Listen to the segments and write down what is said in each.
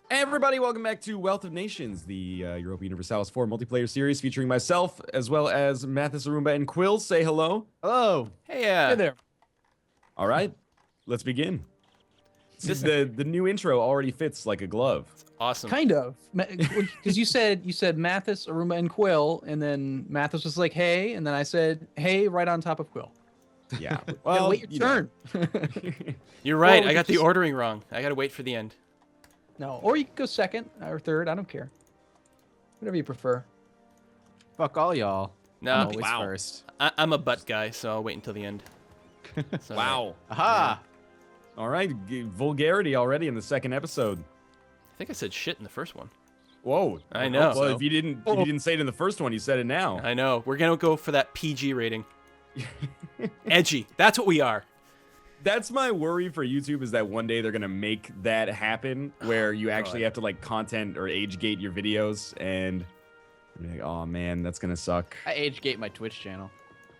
Hey everybody, welcome back to Wealth of Nations, the Europa Universalis 4 multiplayer series featuring myself as well as Mathis, Arumba, and Quill. Say hello. Hello. Hey, Hey there. All right, let's begin. This- The new intro already fits like a glove. awesome. Kind of, because you said Mathis, Aruma, and Quill, and then Mathis was like, "Hey," and then I said, "Hey," right on top of Quill. Yeah. Well, Well, wait your turn. You're right. Or I got the just- ordering wrong. I got to wait for the end. No, or you can go second or third. I don't care. Whatever you prefer. Fuck all y'all. No, I'm always wow. first. I'm a butt guy, so I'll wait until the end. So, Wow. Aha! All right, vulgarity already in the second episode. I think I said shit in the first one. Whoa. I know. Well, if you didn't say it in the first one, you said it now. I know. We're gonna go for that PG rating. Edgy. That's what we are. That's my worry for YouTube is that one day they're gonna make that happen where you actually have to like content or age gate your videos and you're like, oh man, that's gonna suck. I age gate my Twitch channel.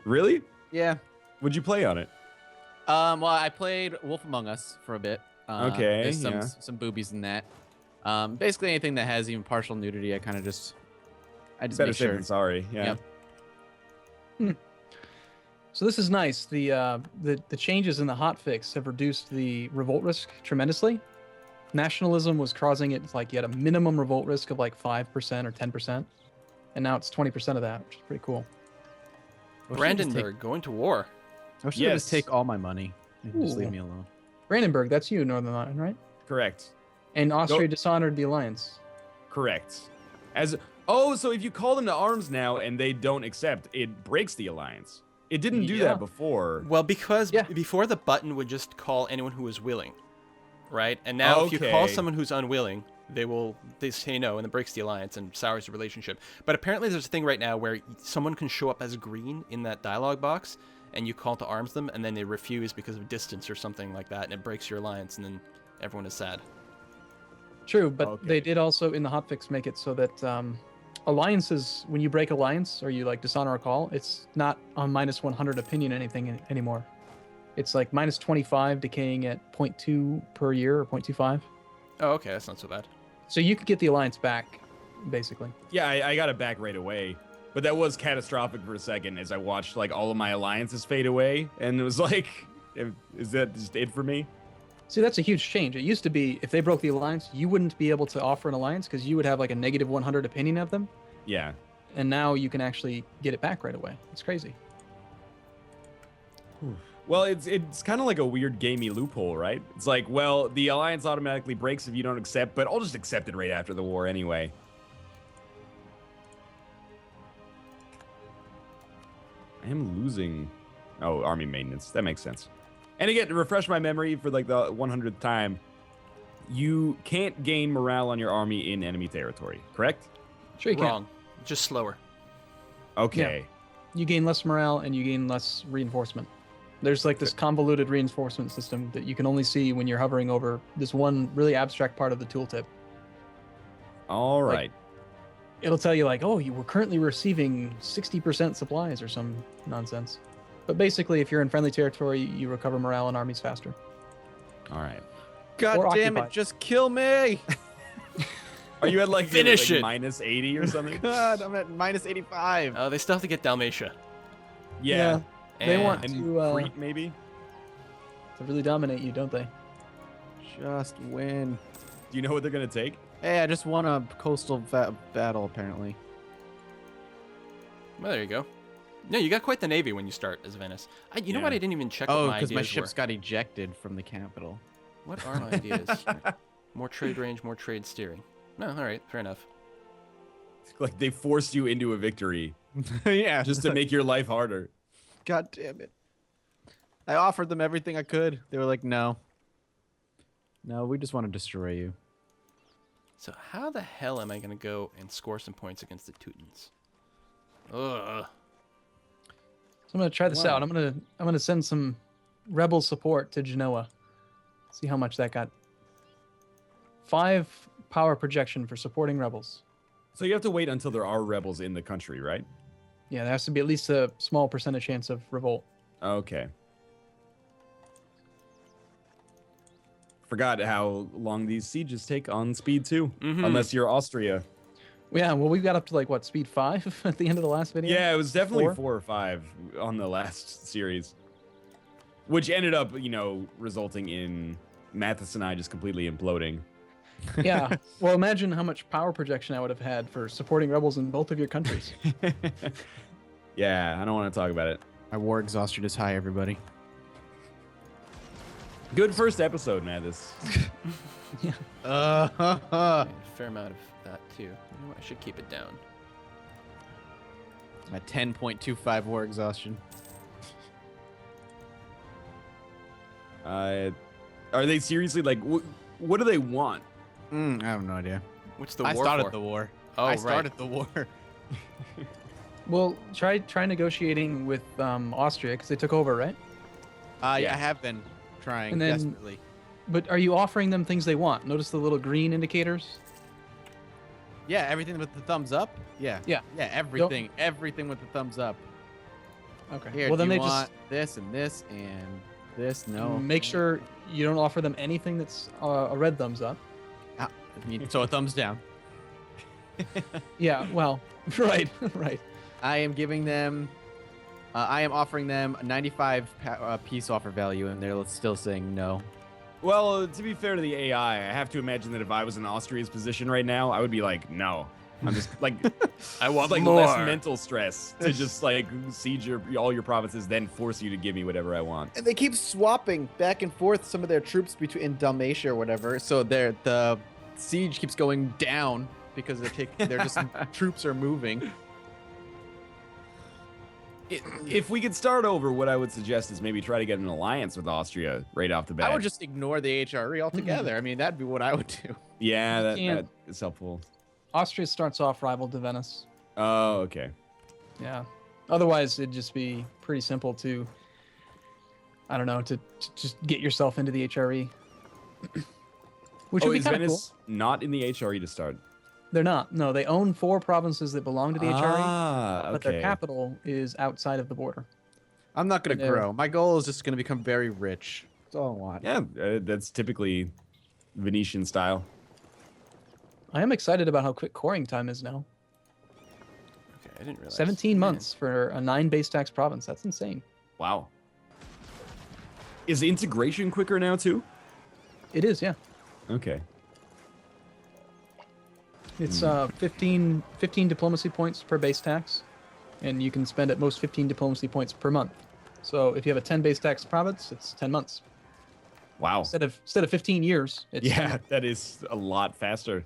Really? Yeah. Would you play on it? Well, I played Wolf Among Us for a bit. Okay, There's yeah. some boobies in that. Basically anything that has even partial nudity, I kind of just Better make safe sure. than sorry. Yeah. Yep. So this is nice. The changes in the hotfix have reduced the revolt risk tremendously. Nationalism was causing it like you had a minimum revolt risk of like 5% or 10%, and now it's 20% of that, which is pretty cool. Brandenburg going to war. I should Yes. just take all my money and just leave Ooh. me alone. Brandenburg, that's you, Northern Ireland, right? Correct. And Austria dishonored the alliance. Correct. So if you call them to arms now and they don't accept, it breaks the alliance. It didn't do Yeah. that before. Well, because Yeah. before the button would just call anyone who was willing, right? And now if you call Okay. someone who's unwilling, they say no, and it breaks the alliance and sours the relationship. But apparently, there's a thing right now where someone can show up as green in that dialogue box, and you call to arms them, and then they refuse because of distance or something like that, and it breaks your alliance, and then everyone is sad. True, but Okay. they did also in the hotfix make it so that alliances, when you break alliance or you like dishonor a call, it's not on minus 100 opinion anything anymore. It's like minus 25 decaying at 0.2 per year or 0.25. Oh, okay, that's not so bad. So you could get the alliance back, basically. Yeah, I got it back right away. But that was catastrophic for a second as I watched like all of my alliances fade away, and it was like, is that just it for me? See, that's a huge change. It used to be if they broke the alliance, you wouldn't be able to offer an alliance because you would have like a negative 100 opinion of them. Yeah. And now you can actually get it back right away. It's crazy. Well, it's kind of like a weird gamey loophole, right? It's like, well, the alliance automatically breaks if you don't accept, but I'll just accept it right after the war anyway. I am losing. Oh, army maintenance. That makes sense. And again, to refresh my memory for like the 100th time, you can't gain morale on your army in enemy territory, correct? Sure you can. Wrong. Just slower. Okay. You gain less morale and you gain less reinforcement. There's like this convoluted reinforcement system that you can only see when you're hovering over this one really abstract part of the tooltip. All right. It'll tell you like, oh, you were currently receiving 60% supplies or some nonsense. But basically, if you're in friendly territory, you recover morale in armies faster. All right. God Or damn occupied. it, just kill me! Are you at like, Finish it. minus 80 or something? God, I'm at minus 85. They still have to get Dalmatia. Yeah. They want And to Crete, maybe? really dominate you, don't they? Just win. Do you know what they're going to take? Hey, I just won a coastal battle, apparently. Well, there you go. No, you got quite the navy when you start as Venice. You know what? I Yeah. didn't even check what Oh, my because my ideas ships were. got ejected from the capital. What are my ideas? More trade range, more trade steering. No, all right, fair enough. Like they forced you into a victory Yeah, just to make your life harder. God damn it. I offered them everything I could. They were like, no. No, we just want to destroy you. So how the hell am I going to go and score some points against the Teutons? Ugh. So I'm gonna try this out. I'm gonna send some rebel support to Genoa. See how much that got. 5 power projection for supporting rebels. So you have to wait until there are rebels in the country, right? Yeah, there has to be at least a small percentage chance of revolt. Okay. forgot how long these sieges take on speed 2, Mhm. unless you're Austria. Yeah, well, we got up to like what, speed 5 at the end of the last video? Yeah, it was definitely 4? 4 or 5 on the last series, which ended up, resulting in Mathis and I just completely imploding. Yeah. Well, imagine how much power projection I would have had for supporting rebels in both of your countries. Yeah, I don't want to talk about it. My war exhaustion is high, everybody. Good first episode, Mathis. Uh, A fair amount of that too. You know what? I should keep it down. my 10.25 war exhaustion. Are they seriously like? What do they want? I have no idea. What's the I war started for? the war. Oh, I right. started the war. Well, try negotiating with Austria because they took over, right? Yeah, Yeah. I have been trying And then- desperately. But are you offering them things they want? Notice the little green indicators? Yeah, everything with the thumbs up. Yeah. Yeah. Yeah, everything. Everything with the thumbs up. Okay. Here, well, then do you they want this and this and this? No. make sure you don't offer them anything that's a red thumbs up. Ah, so a thumbs down. Yeah, well, right, right. I am giving them. I am offering them a 95 piece offer value, and they're still saying no. Well, to be fair to the AI, I have to imagine that if I was in Austria's position right now, I would be like, no. I'm just like, I want like more. less mental stress to just like siege all your provinces, then force you to give me whatever I want. And they keep swapping back and forth some of their troops between in Dalmatia or whatever. So the siege keeps going down because they're just troops are moving. If we could start over, what I would suggest is maybe try to get an alliance with Austria right off the bat. I would just ignore the HRE altogether. I mean, that'd be what I would do. Yeah, that can't- is helpful. Austria starts off rival to Venice. Oh, okay. Yeah. Otherwise, it'd just be pretty simple to, I don't know, to just get yourself into the HRE. Which would be is kind of cool. Venice not in the HRE to start? They're not. No, they own 4 provinces that belong to the HRE, Ah, okay. but their capital is outside of the border. I'm not going to Yeah. grow. My goal is just going to become very rich. That's all I want. Yeah, that's typically Venetian style. I am excited about how quick coring time is now. Okay, I didn't realize. 17 Man. months for a 9 base tax province. That's insane. Wow. Is integration quicker now too? It is, yeah. Okay. It's 15 diplomacy points per base tax, and you can spend at most 15 diplomacy points per month. So if you have a 10 base tax province, it's 10 months. Wow. Instead of 15 years, it's 10 Yeah, months. that is a lot faster.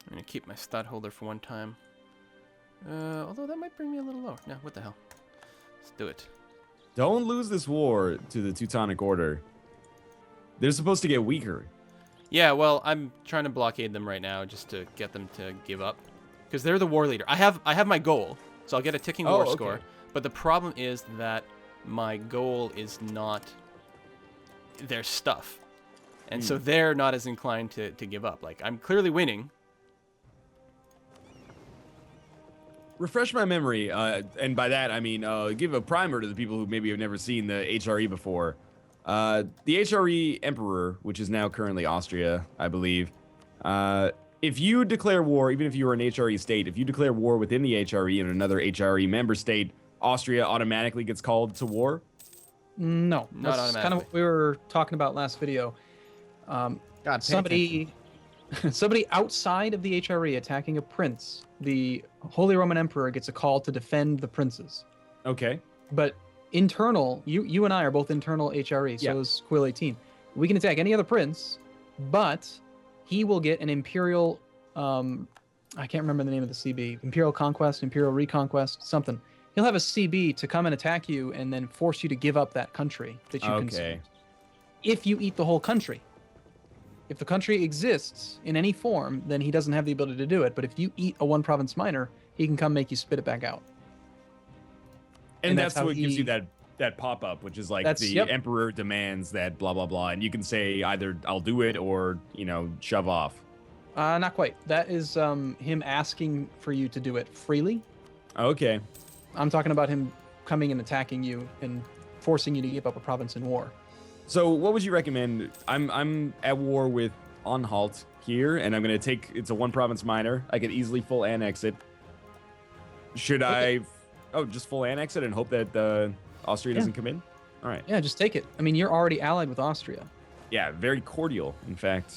I'm gonna keep my stat holder for one time. Although that might bring me a little lower. No, what the hell? Let's do it. Don't lose this war to the Teutonic Order. They're supposed to get weaker. Yeah, well, I'm trying to blockade them right now just to get them to give up, because they're the war leader. I have my goal, so I'll get a ticking war okay. score. But the problem is that my goal is not their stuff, and so they're not as inclined to give up. Like, I'm clearly winning. Refresh my memory, and by that I mean give a primer to the people who maybe have never seen the HRE before. The HRE Emperor, which is now currently Austria, I believe, if you declare war, even if you were an HRE state, if you declare war within the HRE and another HRE member state, Austria automatically gets called to war? No, Not that's kind of automatically. what we were talking about last video. God, pay attention. Somebody outside of the HRE attacking a prince, the Holy Roman Emperor gets a call to defend the princes. Okay. But internal, you and I are both internal HRE, so Yeah. is Quill 18. We can attack any other prince, but he will get an imperial, I can't remember the name of the CB, Imperial Conquest, Imperial Reconquest, something. He'll have a CB to come and attack you and then force you to give up that country that you Okay. consumed. If you eat the whole country. If the country exists in any form, then he doesn't have the ability to do it. But if you eat a one province minor, he can come make you spit it back out. And And that's that's how what gives you he- that pop-up, which is like That's- the yep. Emperor demands that blah, blah, blah. And you can say either I'll do it or, shove off. Not quite. That is him asking for you to do it freely. Okay. I'm talking about him coming and attacking you and forcing you to give up a province in war. So what would you recommend? I'm at war with Anhalt here, and I'm gonna take. It's a one province minor. I could easily full annex it. Should I? Oh, just full annex it and hope that Austria doesn't come in. All right. Yeah, just take it. I mean, you're already allied with Austria. Yeah, very cordial, in fact.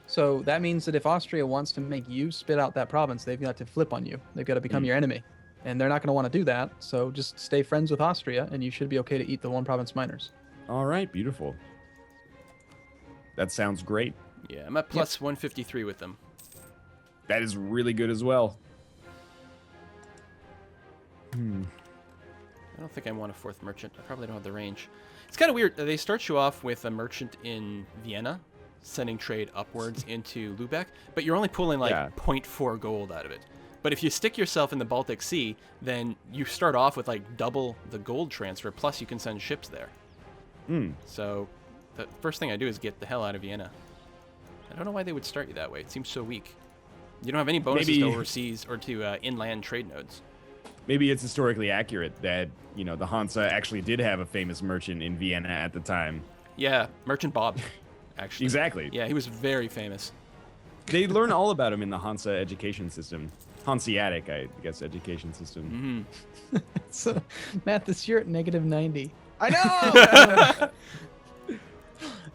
So that means that if Austria wants to make you spit out that province, they've got to flip on you. They've got to become your enemy. And they're not going to want to do that. So just stay friends with Austria, and you should be okay to eat the one province minors. All right, beautiful. That sounds great. Yeah, I'm at plus 153 with them. That is really good as well. I don't think I want a fourth merchant. I probably don't have the range. It's kind of weird. They start you off with a merchant in Vienna, sending trade upwards into Lubeck, but you're only pulling like 0.4 gold out of it. But if you stick yourself in the Baltic Sea, then you start off with like double the gold transfer, plus you can send ships there. So the first thing I do is get the hell out of Vienna. I don't know why they would start you that way. It seems so weak. You don't have any bonuses to overseas or to inland trade nodes. Maybe it's historically accurate that, you know, the Hansa actually did have a famous merchant in Vienna at the time. Yeah, Merchant Bob, actually. Exactly. Yeah, he was very famous. They learn all about him in the Hansa education system. Hanseatic, I guess, education system. So, Matt, this year at -90. I know.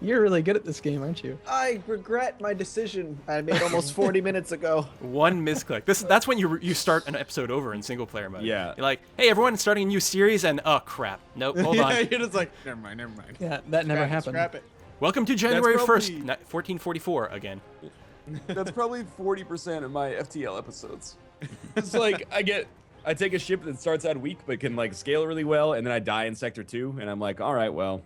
You're really good at this game, aren't you? I regret my decision I made almost 40 minutes ago. One misclick. That's when you start an episode over in single player mode. Yeah. You're like, hey everyone, starting a new series, and oh crap, nope, hold on. You're just like, never mind. Yeah, that never happened. Scrap it. Welcome to January probably- 1st, 1444 again. That's probably 40% of my FTL episodes. It's like I take a ship that starts out weak but can like scale really well, and then I die in sector 2, and I'm like, all right, well.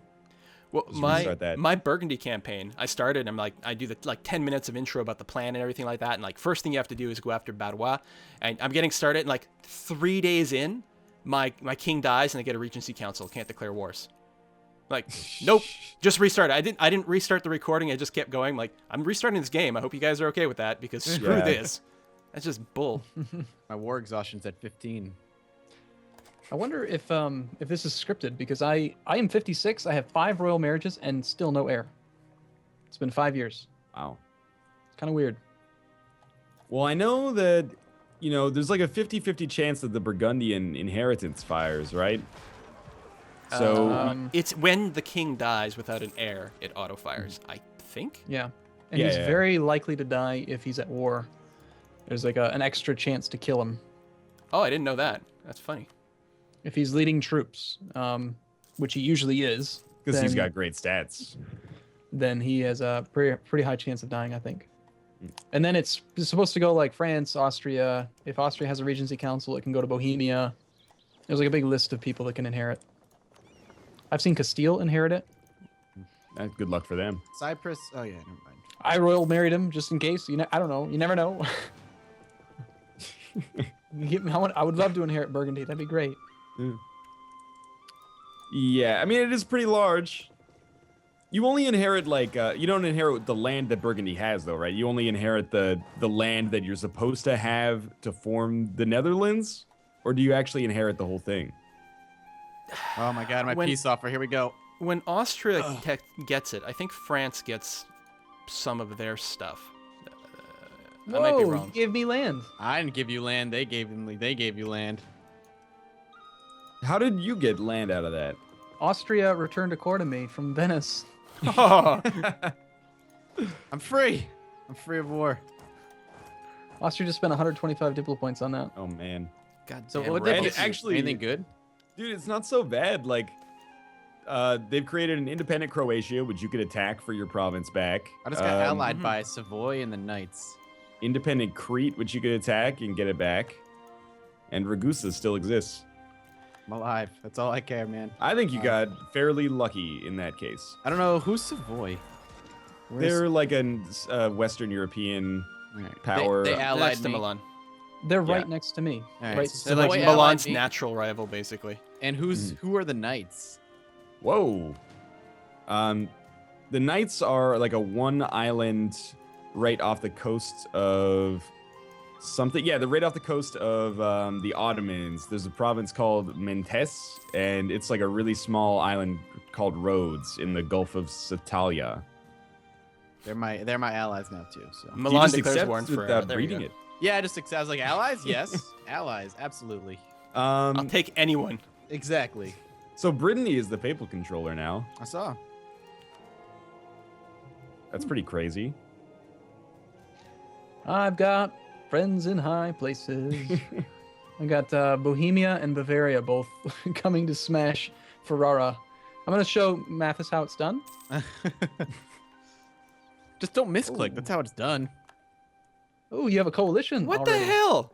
Well, Just restart that. my Burgundy campaign, I started, I'm like, I do the like 10 minutes of intro about the plan and everything like that, and like first thing you have to do is go after Badois, and I'm getting started, and like 3 days in, my king dies, and I get a Regency Council, can't declare wars. Like, nope, just restart. I didn't restart the recording, I just kept going, like, I'm restarting this game, I hope you guys are okay with that, because screw this. That's just bull. My war exhaustion's at 15. I wonder if this is scripted, because I am 56, I have 5 royal marriages, and still no heir. It's been 5 years. Wow. It's kind of weird. Well, I know that, you know, there's like a 50-50 chance that the Burgundian inheritance fires, right? So It's when the king dies without an heir, it auto fires, I think. Yeah. And Yeah, he's yeah. very likely to die if he's at war. There's like an extra chance to kill him Oh, I didn't know that. That's funny. if he's leading troops, which he usually is. because he's then- got great stats. Then he has a pretty high chance of dying, I think. And then it's supposed to go like France, Austria. If Austria has a Regency Council, it can go to Bohemia. There's like a big list of people that can inherit. I've seen Castile inherit it. Good luck for them. Cyprus. Oh yeah, never mind. I royal married him just in case. I don't know. You never know. I would love to inherit Burgundy. That'd be great. Yeah, I mean, it is pretty large. You only inherit, like, you don't inherit the land that Burgundy has, though, right? You only inherit the land that you're supposed to have to form the Netherlands? Or do you actually inherit the whole thing? Oh my god, my peace offer. Here we go. When Austria gets it, I think France gets some of their stuff. I might be Whoa, wrong. give me land. I didn't give you land. They gave you land. How did you get land out of that? Austria returned a core to me from Venice. Oh, I'm free. I'm free of war. Austria just spent 125 diplo points on that. Oh, man. God So damn what rebels. did it actually- anything good? Dude, it's not so bad. Like, they've created an independent Croatia, which you could attack for your province back. I just got allied by Savoy and the Knights. Independent Crete, which you could attack and get it back. And Ragusa still exists. I'm alive. That's all I care, man. I think you got fairly lucky in that case. I don't know who's Savoy. They're like a Western European power. They Next allied to me. Milan. They're Yeah. right next to me. All right, Right. so They're like Savoy allied Milan's me. natural rival, basically. And who are the Knights? Whoa. The Knights are like a one island right off the coast of something. Yeah, they're right off the coast of the Ottomans. There's a province called Mentes, and it's like a really small island called Rhodes in the Gulf of Satalia. They're my allies now too. So Do you Milan just declares accept war on forever. without There you reading go. it? yeah, I just accept. I was like allies. Yes, allies. Absolutely. I'll take anyone. Exactly. So Brittany is the papal controller now. I saw. That's pretty crazy. I've got friends in high places. I got Bohemia and Bavaria both coming to smash Ferrara. I'm gonna show Mathis how it's done. Just don't misclick. That's how it's done. Oh, you have a coalition. What already. the hell?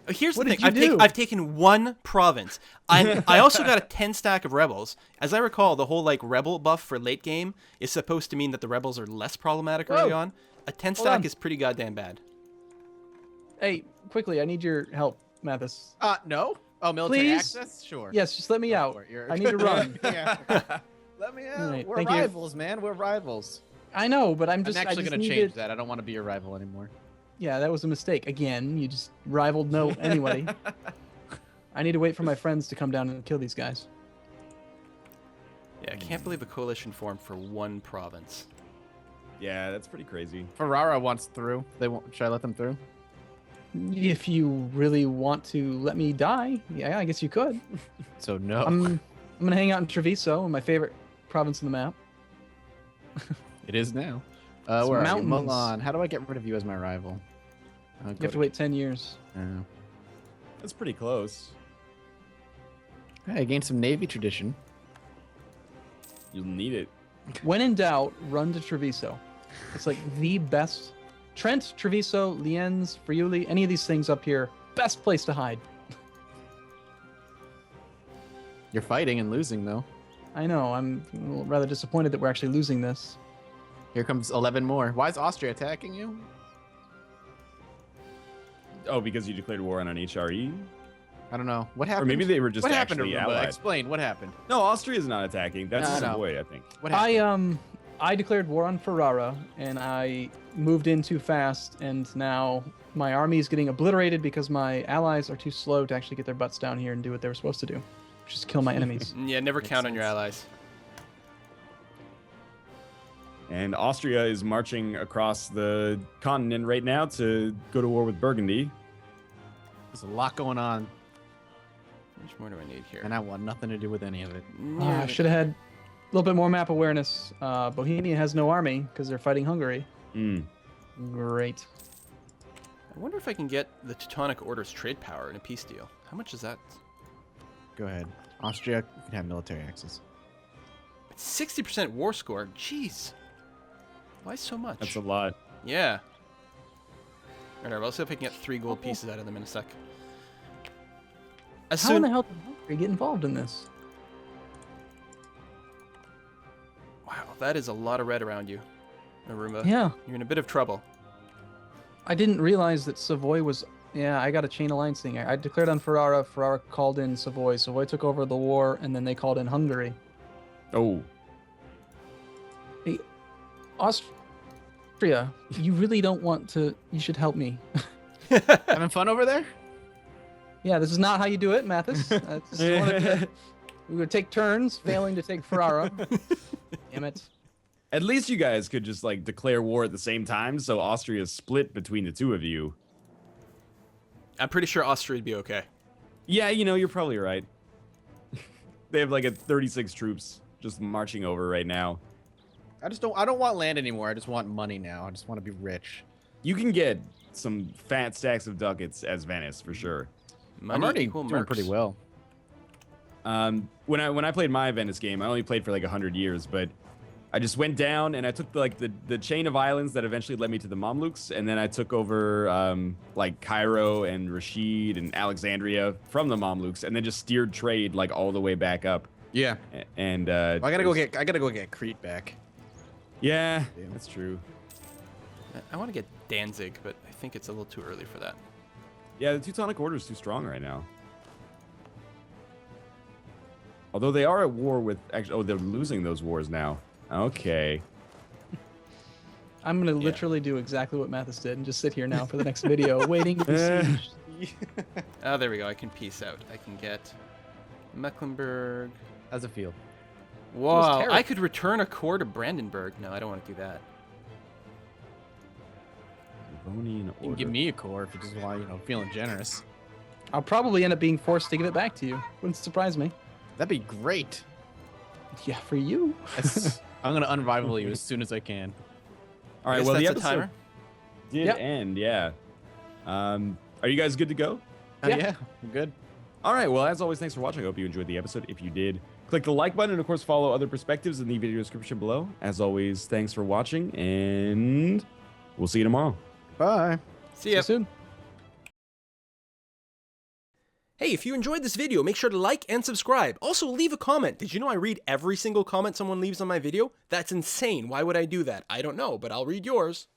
Here's What the did thing. you do? I've taken one province. I also got a 10 stack of rebels. As I recall, the whole like rebel buff for late game is supposed to mean that the rebels are less problematic early Whoa. on. A 10 Hold stack on. is pretty goddamn bad. Hey, quickly, I need your help, Mathis. No. Oh, military Please? access. Sure. Yes, just let me Go out. for it. You're- I need to run. Yeah. Let me out. Alright, We're thank you. rivals, man. We're rivals. I know, but I'm I'm just. I actually just gonna needed... change that. I don't want to be your rival anymore. Yeah, that was a mistake. Again, you just rivaled no anybody. I need to wait for my friends to come down and kill these guys. Yeah, I can't believe a coalition formed for one province. Yeah, that's pretty crazy. Ferrara wants through. They want. Should I let them through? If you really want to let me die, yeah, I guess you could. So no. I'm gonna hang out in Treviso, my favorite province on the map. It is now. It's Where are you? mountains. Milan. How do I get rid of you as my rival? You have to wait 10 years. That's pretty close. Hey, I gained some navy tradition. You'll need it. When in doubt, run to Treviso. It's like the best. Trent, Treviso, Lienz, Friuli, any of these things up here, best place to hide. You're fighting and losing though. I know, I'm rather disappointed that we're actually losing this. Here comes 11 more. Why is Austria attacking you? Oh, because you declared war on an HRE? I don't know. What happened? Or maybe they were just what happened to actually Roomba? allied. Explain what happened. No, Austria's not attacking. That's No, a no. Savoy, I think. What happened? I declared war on Ferrara, and I moved in too fast, and now my army is getting obliterated because my allies are too slow to actually get their butts down here and do what they were supposed to do, which is kill my enemies. Yeah, never Makes count on your sense. allies. And Austria is marching across the continent right now to go to war with Burgundy. There's a lot going on, How much more do I need here? and I want nothing to do with any of it. I should have had a little bit more map awareness. Bohemia has no army because they're fighting Hungary. Mm. Great. I wonder if I can get the Teutonic Order's trade power in a peace deal. How much is that? Go ahead. Austria can have military access. It's 60% war score. Jeez. Why so much? That's a lot. Yeah. Alright, well, let's see if I can get 3 gold pieces out of them in a sec. As How in soon... the hell did Hungary get involved in this? Wow, that is a lot of red around you, Aruma. Yeah, You're in a bit of trouble. I didn't realize that Savoy was. Yeah, I got a chain alliance thing. I declared on Ferrara. Ferrara called in Savoy. Savoy took over the war, and then they called in Hungary. Oh. Hey, Austria, you really don't want to. You should help me. Having fun over there? Yeah, this is not how you do it, Mathis. We would take turns, failing to take Ferrara. Damn it. At least you guys could just like declare war at the same time, so Austria's split between the two of you. I'm pretty sure Austria would be okay. Yeah, you know, you're probably right. They have like a 36 troops just marching over right now. I don't want land anymore. I just want money now. I just want to be rich. You can get some fat stacks of ducats as Venice for sure. Money I'm already equal doing mercs. pretty well. When I played my Venice game, I only played for like 100 years, but I just went down and I took the chain of islands that eventually led me to the Mamluks, and then I took over like Cairo and Rashid and Alexandria from the Mamluks, and then just steered trade like all the way back up. Yeah. And Well, I gotta go get Crete back. Yeah, that's true. I want to get Danzig, but I think it's a little too early for that. Yeah, the Teutonic Order is too strong right now. Although they are at war with actually, oh, they're losing those wars now. Okay. I'm gonna literally do exactly what Mathis did and just sit here now for the next video, waiting to be sieged. Oh, there we go. I can peace out. I can get Mecklenburg. How's it feel? Wow, terrible. I could return a core to Brandenburg. No, I don't want to do that. Livonian You can order. give me a core if you just want, feeling generous. I'll probably end up being forced to give it back to you. Wouldn't surprise me. That'd be great. Yeah, for you. I'm gonna unrival you as soon as I can. All I right. guess Well, the that's episode timer. did Yep. end. Yeah. Are you guys good to go? Oh, Yeah. yeah, I'm good. All right. Well, as always, thanks for watching. I hope you enjoyed the episode. If you did, click the like button and, of course, follow other perspectives in the video description below. As always, thanks for watching, and we'll see you tomorrow. Bye. See See ya. you soon. Hey, if you enjoyed this video, make sure to like and subscribe. Also, leave a comment. Did you know I read every single comment someone leaves on my video? That's insane. Why would I do that? I don't know, but I'll read yours.